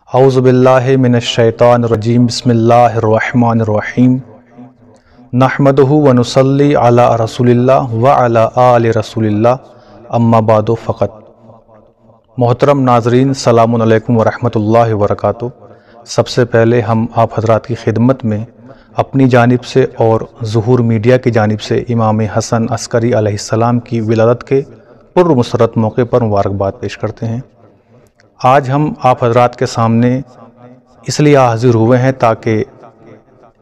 اعوذ باللہ من الشیطان الرجیم بسم اللہ الرحمن الرحیم نحمدہ ونصلی علی رسول اللہ وعلی آل رسول اللہ اما بعد فقط۔ محترم ناظرین، السلام علیکم ورحمۃ اللہ وبرکاتہ۔ سب سے پہلے ہم آپ حضرات کی خدمت میں اپنی جانب سے اور ظہور میڈیا کی جانب سے امام حسن عسکری علیہ السلام کی ولادت کے پرمسرت موقع پر مبارکباد پیش کرتے ہیں۔ آج ہم آپ حضرات کے سامنے اس لیے حاضر ہوئے ہیں تاکہ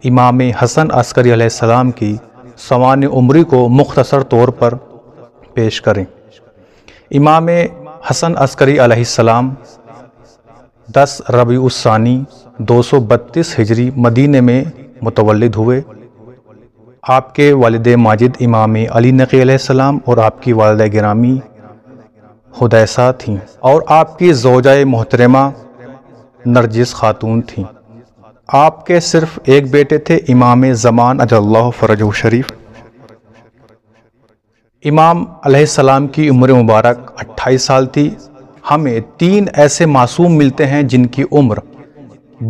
امام حسن عسکری علیہ السلام کی سوانح عمری کو مختصر طور پر پیش کریں۔ امام حسن عسکری علیہ السلام 10 ربیع الثانی 232 ہجری مدینہ میں متولد ہوئے۔ آپ کے والد ماجد امام علی نقی علیہ السلام اور آپ کی والدہ گرامی حدیثہ تھیں، اور آپ کی زوجہ محترمہ نرجس خاتون تھیں۔ آپ کے صرف ایک بیٹے تھے، امام زمان اجل اللہ فرجہ شریف۔ امام علیہ السلام کی عمر مبارک 28 سال تھی۔ ہمیں 3 ایسے معصوم ملتے ہیں جن کی عمر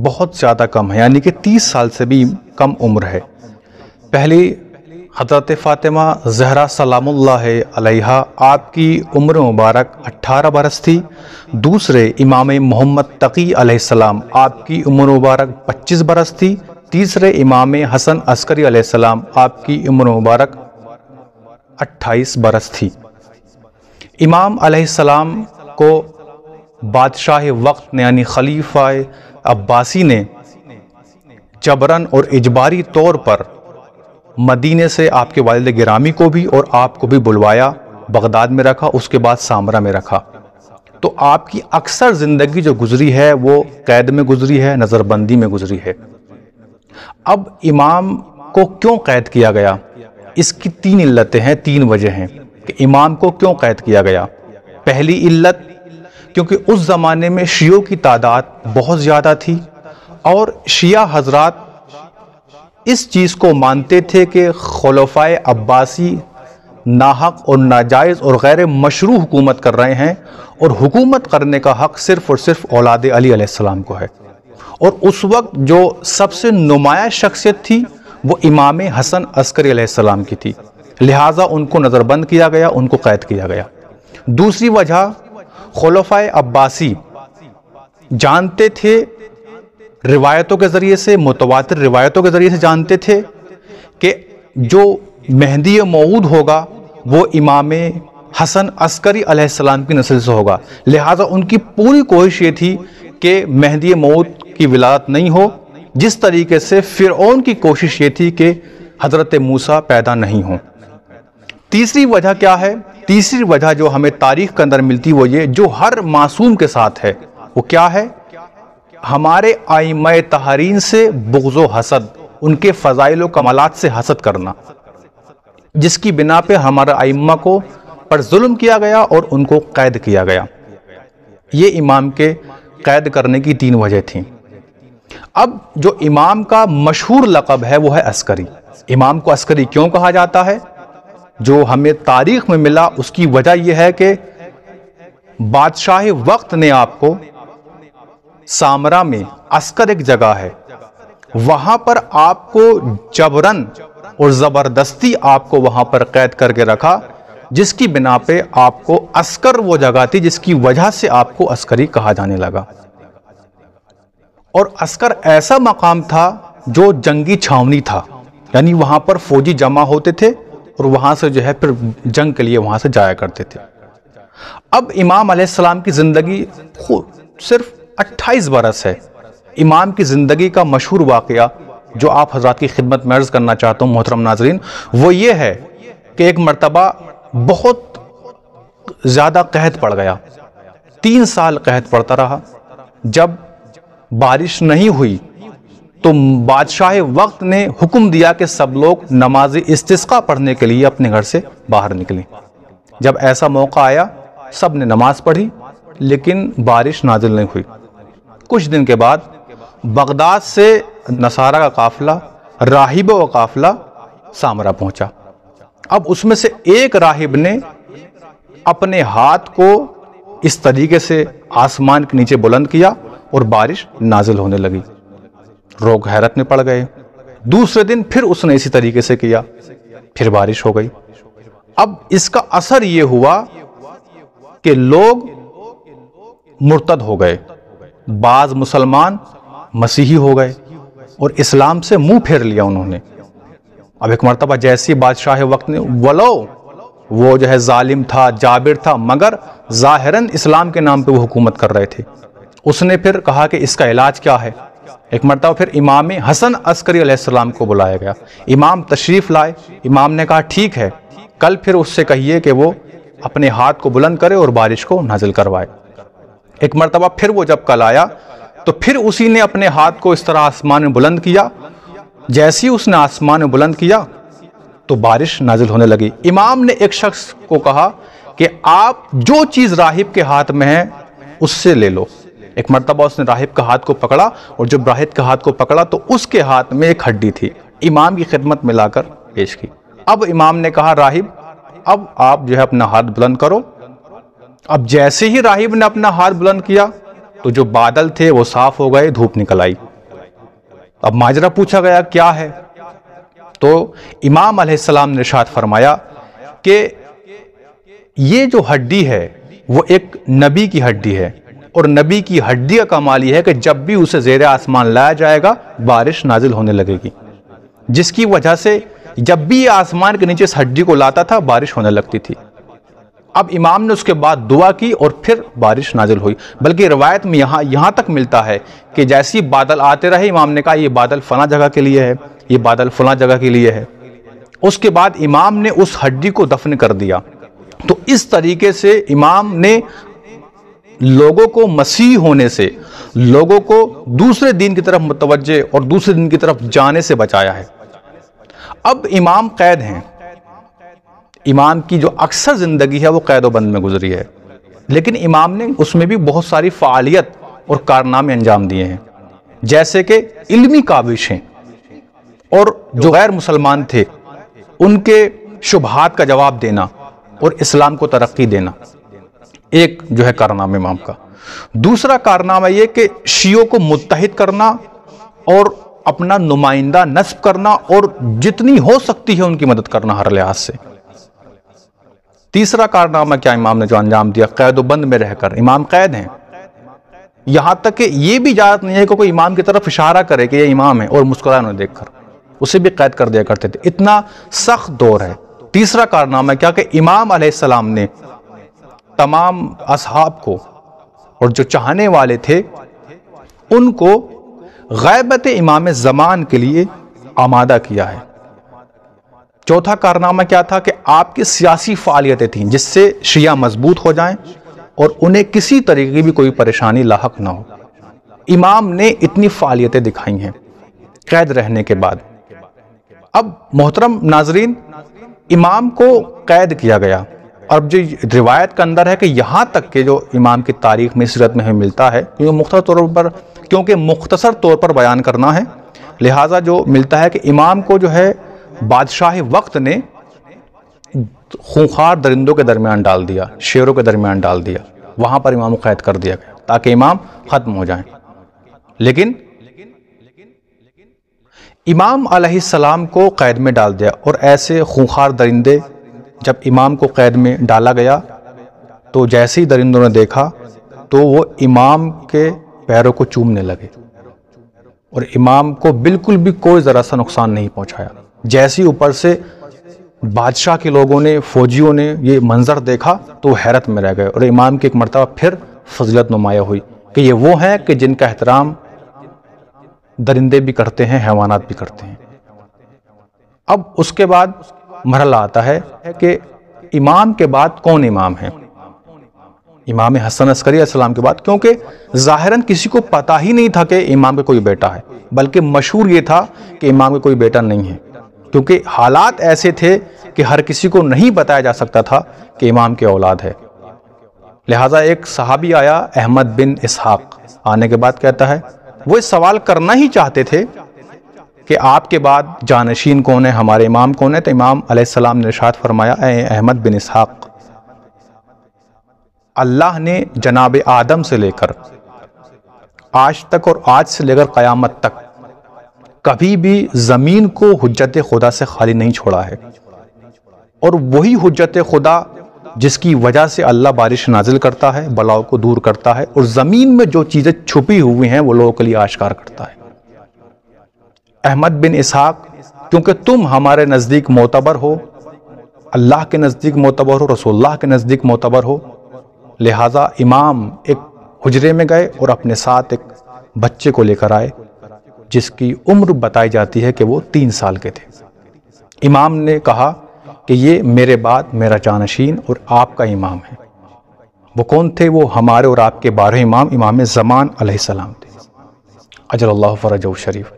بہت زیادہ کم ہے، یعنی کہ 30 سال سے بھی کم عمر ہے۔ پہلی حضرت فاطمہ زہرا سلام اللہ علیہا، آپ کی عمر مبارک 18 برس تھی۔ دوسرے امام محمد تقی علیہ السلام، آپ کی عمر مبارک 25 برس تھی۔ تیسرے امام حسن عسکری علیہ السلام، آپ کی عمر مبارک 28 برس تھی۔ امام علیہ السلام کو بادشاہ وقت نے یعنی خلیفہ عباسی نے جبراً اور اجباری طور پر مدینے سے آپ کے والد گرامی کو بھی اور آپ کو بھی بلوایا، بغداد میں رکھا، اس کے بعد سامرا میں رکھا۔ تو آپ کی اکثر زندگی جو گزری ہے وہ قید میں گزری ہے، نظر بندی میں گزری ہے۔ اب امام کو کیوں قید کیا گیا؟ اس کی 3 علتیں ہیں، 3 وجہ ہیں کہ امام کو کیوں قید کیا گیا۔ پہلی علت، کیونکہ اس زمانے میں شیعوں کی تعداد بہت زیادہ تھی، اور شیعہ حضرات اس چیز کو مانتے تھے کہ خلفائے عباسی ناحق اور ناجائز اور غیر مشروع حکومت کر رہے ہیں، اور حکومت کرنے کا حق صرف اور صرف اولاد علی علیہ السلام کو ہے۔ اور اس وقت جو سب سے نمایاں شخصیت تھی وہ امام حسن عسکری علیہ السلام کی تھی، لہٰذا ان کو نظر بند کیا گیا، ان کو قید کیا گیا۔ دوسری وجہ، خلفائے عباسی جانتے تھے روایتوں کے ذریعے سے، متواتر روایتوں کے ذریعے سے جانتے تھے کہ جو مہدی موعود ہوگا وہ امام حسن عسکری علیہ السلام کی نسل سے ہوگا، لہٰذا ان کی پوری کوشش یہ تھی کہ مہدی موعود کی ولادت نہیں ہو، جس طریقے سے فرعون کی کوشش یہ تھی کہ حضرت موسیٰ پیدا نہیں ہوں۔ تیسری وجہ کیا ہے؟ تیسری وجہ جو ہمیں تاریخ کے اندر ملتی وہ یہ، جو ہر معصوم کے ساتھ ہے، وہ کیا ہے؟ ہمارے ائمہ طاہرین سے بغض و حسد، ان کے فضائل و کمالات سے حسد کرنا، جس کی بنا پہ ہمارے ائمہ کو پر ظلم کیا گیا اور ان کو قید کیا گیا۔ یہ امام کے قید کرنے کی 3 وجہ تھیں۔ اب جو امام کا مشہور لقب ہے وہ ہے عسکری۔ امام کو عسکری کیوں کہا جاتا ہے؟ جو ہمیں تاریخ میں ملا اس کی وجہ یہ ہے کہ بادشاہ وقت نے آپ کو سامرا میں، عسکر ایک جگہ ہے، وہاں پر آپ کو جبراً اور زبردستی آپ کو وہاں پر قید کر کے رکھا، جس کی بنا پہ آپ کو عسکر وہ جگہ تھی جس کی وجہ سے آپ کو عسکری کہا جانے لگا۔ اور عسکر ایسا مقام تھا جو جنگی چھاونی تھا، یعنی وہاں پر فوجی جمع ہوتے تھے اور وہاں سے جو ہے پھر جنگ کے لیے وہاں سے جایا کرتے تھے۔ اب امام علیہ السلام کی زندگی صرف 28 برس ہے۔ امام کی زندگی کا مشہور واقعہ جو آپ حضرات کی خدمت میں عرض کرنا چاہتا ہوں محترم ناظرین، وہ یہ ہے کہ ایک مرتبہ بہت زیادہ قحط پڑ گیا، 3 سال قحط پڑتا رہا۔ جب بارش نہیں ہوئی تو بادشاہ وقت نے حکم دیا کہ سب لوگ نماز استسقاء پڑھنے کے لیے اپنے گھر سے باہر نکلیں۔ جب ایسا موقع آیا سب نے نماز پڑھی، لیکن بارش نازل نہیں ہوئی۔ کچھ دن کے بعد بغداد سے نصارہ کا قافلہ، راہبوں کا قافلہ سامرا پہنچا۔ اب اس میں سے ایک راہب نے اپنے ہاتھ کو اس طریقے سے آسمان کے نیچے بلند کیا اور بارش نازل ہونے لگی۔ لوگ حیرت میں پڑ گئے۔ دوسرے دن پھر اس نے اسی طریقے سے کیا، پھر بارش ہو گئی۔ اب اس کا اثر یہ ہوا کہ لوگ مرتد ہو گئے، بعض مسلمان مسیحی ہو گئے اور اسلام سے منہ پھیر لیا انہوں نے۔ اب ایک مرتبہ جیسی بادشاہ وقت نے، ولو وہ جو ہے ظالم تھا، جابر تھا، مگر ظاہراً اسلام کے نام پہ وہ حکومت کر رہے تھے، اس نے پھر کہا کہ اس کا علاج کیا ہے۔ ایک مرتبہ پھر امام حسن عسکری علیہ السلام کو بلایا گیا، امام تشریف لائے۔ امام نے کہا ٹھیک ہے، کل پھر اس سے کہیے کہ وہ اپنے ہاتھ کو بلند کرے اور بارش کو نازل کروائے۔ ایک مرتبہ پھر وہ جب کل آیا تو پھر اسی نے اپنے ہاتھ کو اس طرح آسمان میں بلند کیا۔ جیسی اس نے آسمان میں بلند کیا تو بارش نازل ہونے لگی۔ امام نے ایک شخص کو کہا کہ آپ جو چیز راہب کے ہاتھ میں ہے اس سے لے لو۔ ایک مرتبہ اس نے راہب کا ہاتھ کو پکڑا، اور جب راہب کا ہاتھ کو پکڑا تو اس کے ہاتھ میں ایک ہڈی تھی، امام کی خدمت میں لا کر پیش کی۔ اب امام نے کہا راہب اب آپ جو ہے اپنا ہاتھ بلند کرو۔ اب جیسے ہی راہب نے اپنا ہاتھ بلند کیا تو جو بادل تھے وہ صاف ہو گئے، دھوپ نکل آئی۔ اب ماجرا پوچھا گیا کیا ہے، تو امام علیہ السلام نے ارشاد فرمایا کہ یہ جو ہڈی ہے وہ ایک نبی کی ہڈی ہے، اور نبی کی ہڈی کا کمال یہ ہے کہ جب بھی اسے زیر آسمان لایا جائے گا بارش نازل ہونے لگے گی، جس کی وجہ سے جب بھی یہ آسمان کے نیچے اس ہڈی کو لاتا تھا بارش ہونے لگتی تھی۔ اب امام نے اس کے بعد دعا کی اور پھر بارش نازل ہوئی، بلکہ روایت میں یہاں تک ملتا ہے کہ جیسی بادل آتے رہے امام نے کہا یہ بادل فلاں جگہ کے لیے ہے، یہ بادل فلاں جگہ کے لیے ہے۔ اس کے بعد امام نے اس ہڈی کو دفن کر دیا۔ تو اس طریقے سے امام نے لوگوں کو مسیح ہونے سے، لوگوں کو دوسرے دین کی طرف متوجہ اور دوسرے دین کی طرف جانے سے بچایا ہے۔ اب امام قید ہیں، امام کی جو اکثر زندگی ہے وہ قید و بند میں گزری ہے، لیکن امام نے اس میں بھی بہت ساری فعالیت اور کارنامے انجام دیے ہیں، جیسے کہ علمی کاوشیں، اور جو غیر مسلمان تھے ان کے شبہات کا جواب دینا اور اسلام کو ترقی دینا، ایک جو ہے کارنامہ امام کا۔ دوسرا کارنامہ یہ کہ شیعوں کو متحد کرنا اور اپنا نمائندہ نصب کرنا اور جتنی ہو سکتی ہے ان کی مدد کرنا ہر لحاظ سے۔ تیسرا کارنامہ کیا امام نے جو انجام دیا، قید و بند میں رہ کر امام قید ہیں، یہاں تک کہ یہ بھی اجازت نہیں ہے کہ کوئی امام کی طرف اشارہ کرے کہ یہ امام ہے اور مسکرائے انہیں دیکھ کر، اسے بھی قید کر دیا کرتے تھے، اتنا سخت دور ہے۔ تیسرا کارنامہ کیا کہ امام علیہ السلام نے تمام اصحاب کو اور جو چاہنے والے تھے ان کو غیبت امام زمان کے لیے آمادہ کیا ہے۔ چوتھا کارنامہ کیا تھا کہ آپ کی سیاسی فعالیتیں تھیں جس سے شیعہ مضبوط ہو جائیں اور انہیں کسی طریقے کی بھی کوئی پریشانی لاحق نہ ہو۔ امام نے اتنی فعالیتیں دکھائی ہیں قید رہنے کے بعد۔ اب محترم ناظرین، امام کو قید کیا گیا، اور جو روایت کا اندر ہے کہ یہاں تک کہ جو امام کی تاریخ میں سیرت میں ہمیں ملتا ہے، کیونکہ مختصر طور پر بیان کرنا ہے، لہٰذا جو ملتا ہے کہ امام کو جو ہے بادشاہ وقت نے خونخوار درندوں کے درمیان ڈال دیا، شیروں کے درمیان ڈال دیا، وہاں پر امام کو قید کر دیا گیا تاکہ امام ختم ہو جائیں۔ لیکن امام علیہ السلام کو قید میں ڈال دیا، اور ایسے خونخوار درندے جب امام کو قید میں ڈالا گیا تو جیسے ہی درندوں نے دیکھا تو وہ امام کے پیروں کو چومنے لگے، اور امام کو بالکل بھی کوئی ذرا سا نقصان نہیں پہنچایا۔ جیسے ہی اوپر سے بادشاہ کے لوگوں نے، فوجیوں نے یہ منظر دیکھا تو حیرت میں رہ گئے، اور امام کی ایک مرتبہ پھر فضیلت نمایاں ہوئی کہ یہ وہ ہیں کہ جن کا احترام درندے بھی کرتے ہیں، حیوانات بھی کرتے ہیں۔ اب اس کے بعد مرحلہ آتا ہے کہ امام کے بعد کون امام ہے؟ امام حسن عسکری علیہ السلام کے بعد، کیونکہ ظاہراً کسی کو پتہ ہی نہیں تھا کہ امام کا کوئی بیٹا ہے، بلکہ مشہور یہ تھا کہ امام کا کوئی بیٹا نہیں ہے، کیونکہ حالات ایسے تھے کہ ہر کسی کو نہیں بتایا جا سکتا تھا کہ امام کی اولاد ہے۔ لہٰذا ایک صحابی آیا، احمد بن اسحاق، آنے کے بعد کہتا ہے وہ اس سوال کرنا ہی چاہتے تھے کہ آپ کے بعد جانشین کون ہے، ہمارے امام کون ہے؟ تو امام علیہ السلام نے ارشاد فرمایا، اے احمد بن اسحاق، اللہ نے جناب آدم سے لے کر آج تک اور آج سے لے کر قیامت تک کبھی بھی زمین کو حجت خدا سے خالی نہیں چھوڑا ہے، اور وہی حجت خدا جس کی وجہ سے اللہ بارش نازل کرتا ہے، بلاؤں کو دور کرتا ہے، اور زمین میں جو چیزیں چھپی ہوئی ہیں وہ لوگوں کے لیے آشکار کرتا ہے۔ احمد بن اسحاق، کیونکہ تم ہمارے نزدیک معتبر ہو، اللہ کے نزدیک معتبر ہو، رسول اللہ کے نزدیک معتبر ہو، لہٰذا امام ایک حجرے میں گئے اور اپنے ساتھ ایک بچے کو لے کر آئے جس کی عمر بتائی جاتی ہے کہ وہ 3 سال کے تھے۔ امام نے کہا کہ یہ میرے بعد میرا جانشین اور آپ کا امام ہے۔ وہ کون تھے؟ وہ ہمارے اور آپ کے 12 امام، امام زمان علیہ السلام تھے، اجل اللہ فرجہ شریف۔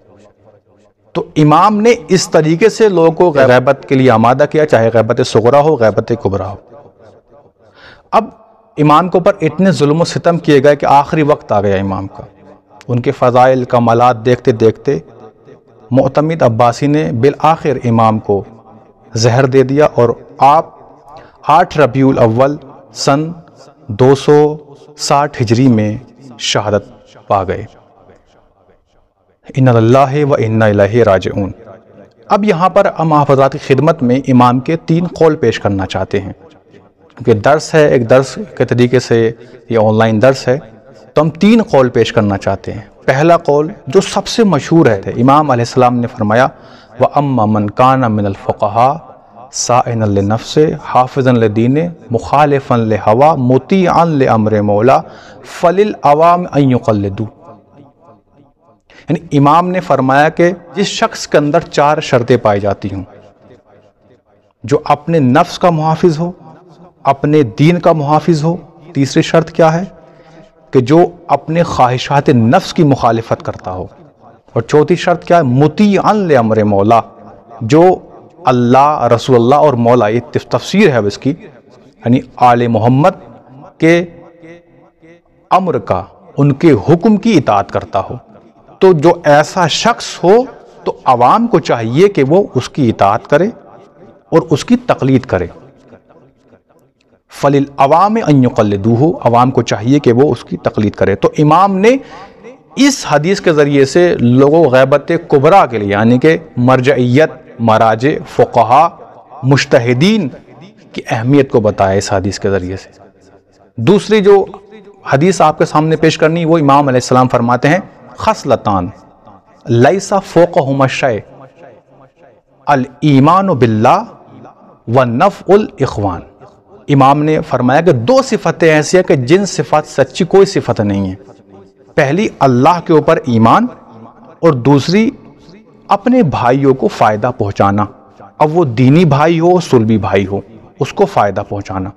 تو امام نے اس طریقے سے لوگوں کو غیبت کے لیے آمادہ کیا، چاہے غیبت صغریٰ ہو، غیبت کبریٰ ہو۔ اب امام کے اوپر اتنے ظلم و ستم کیے گئے کہ آخری وقت آ گیا امام کا۔ ان کے فضائل کمالات دیکھتے دیکھتے معتمد عباسی نے بالآخر امام کو زہر دے دیا، اور آپ 8 ربیع الاول سن 260 ہجری میں شہادت پا گئے۔ اِنَّا لِلَّهِ وَإِنَّا إِلَيْهِ راجعون۔ اب یہاں پر ہم حضرات کی خدمت میں امام کے 3 قول پیش کرنا چاہتے ہیں، کیونکہ درس ہے، ایک درس کے طریقے سے یہ آن لائن درس ہے، تو ہم 3 قول پیش کرنا چاہتے ہیں۔ پہلا قول جو سب سے مشہور ہے، امام علیہ السلام نے فرمایا وَأَمَّا مَنْ كَانَ مِنَ الْفُقَهَاءِ صَائِنًا لِنَفْسِهِ حَافِظًا لِدِينِهِ مُخَالِفًا لِهَوَىٰ مُطِيعًا لِأَمْرِ مَوْلَىٰ فَلِلْعَوَامِ أَن يُقَلِّدُوا۔ یعنی امام نے فرمایا کہ جس شخص کے اندر 4 شرطیں پائی جاتی ہوں، جو اپنے نفس کا محافظ ہو، اپنے دین کا محافظ ہو، تیسری شرط کیا ہے کہ جو اپنے خواہشات نفس کی مخالفت کرتا ہو، اور چوتھی شرط کیا ہے مطیعاً لامر مولا، جو اللہ، رسول اللہ اور مولا، یہ تفسیر ہے اس کی، یعنی آل محمد کے امر کا، ان کے حکم کی اطاعت کرتا ہو۔ تو جو ایسا شخص ہو تو عوام کو چاہیے کہ وہ اس کی اطاعت کرے اور اس کی تقلید کرے۔ فَلِلْعَوَامِ أَن يُقَلِّدُوهُ، عوام کو چاہیے کہ وہ اس کی تقلید کرے۔ تو امام نے اس حدیث کے ذریعے سے لوگوں غیبت کبریٰ کے لیے، یعنی کہ مرجعیت، مراجع، فقہا، مجتہدین کی اہمیت کو بتایا اس حدیث کے ذریعے سے۔ دوسری جو حدیث آپ کے سامنے پیش کرنی، وہ امام علیہ السلام فرماتے ہیں خصلتان لیس فوقہما شیء الایمان باللہ ونفع الاخوان۔ امام نے فرمایا کہ 2 صفتیں ایسی ہیں کہ جن صفات سچی کوئی صفت نہیں ہے۔ پہلی اللہ کے اوپر ایمان، اور دوسری اپنے بھائیوں کو فائدہ پہنچانا، اب وہ دینی بھائی ہو، صلبی بھائی ہو، اس کو فائدہ پہنچانا۔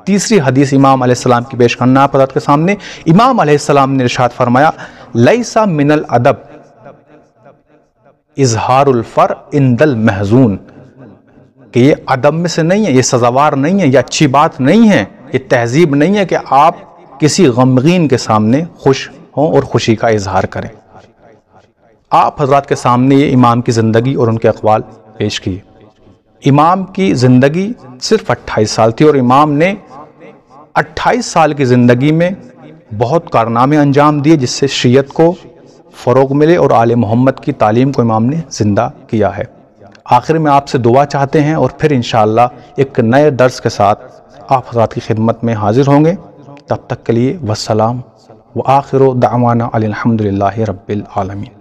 تیسری حدیث امام علیہ السلام کی پیش کرنا آپ حضرات کے سامنے۔ امام علیہ السلام نے ارشاد فرمایا لیس من الادب اظہار الفرع عند المحزون، کہ یہ ادب میں سے نہیں ہے، یہ سزاوار نہیں ہے، یہ اچھی بات نہیں ہے، یہ تہذیب نہیں ہے کہ آپ کسی غمگین کے سامنے خوش ہوں اور خوشی کا اظہار کریں۔ آپ حضرات کے سامنے یہ امام کی زندگی اور ان کے اقوال پیش کیے۔ امام کی زندگی صرف 28 سال تھی، اور امام نے 28 سال کی زندگی میں بہت کارنامے انجام دیے جس سے شیعت کو فروغ ملے اور آل محمد کی تعلیم کو امام نے زندہ کیا ہے۔ آخر میں آپ سے دعا چاہتے ہیں، اور پھر انشاءاللہ ایک نئے درس کے ساتھ آپ حضرات کی خدمت میں حاضر ہوں گے۔ تب تک کے لیے والسلام وآخر دعوانا الحمدللہ رب العالمین۔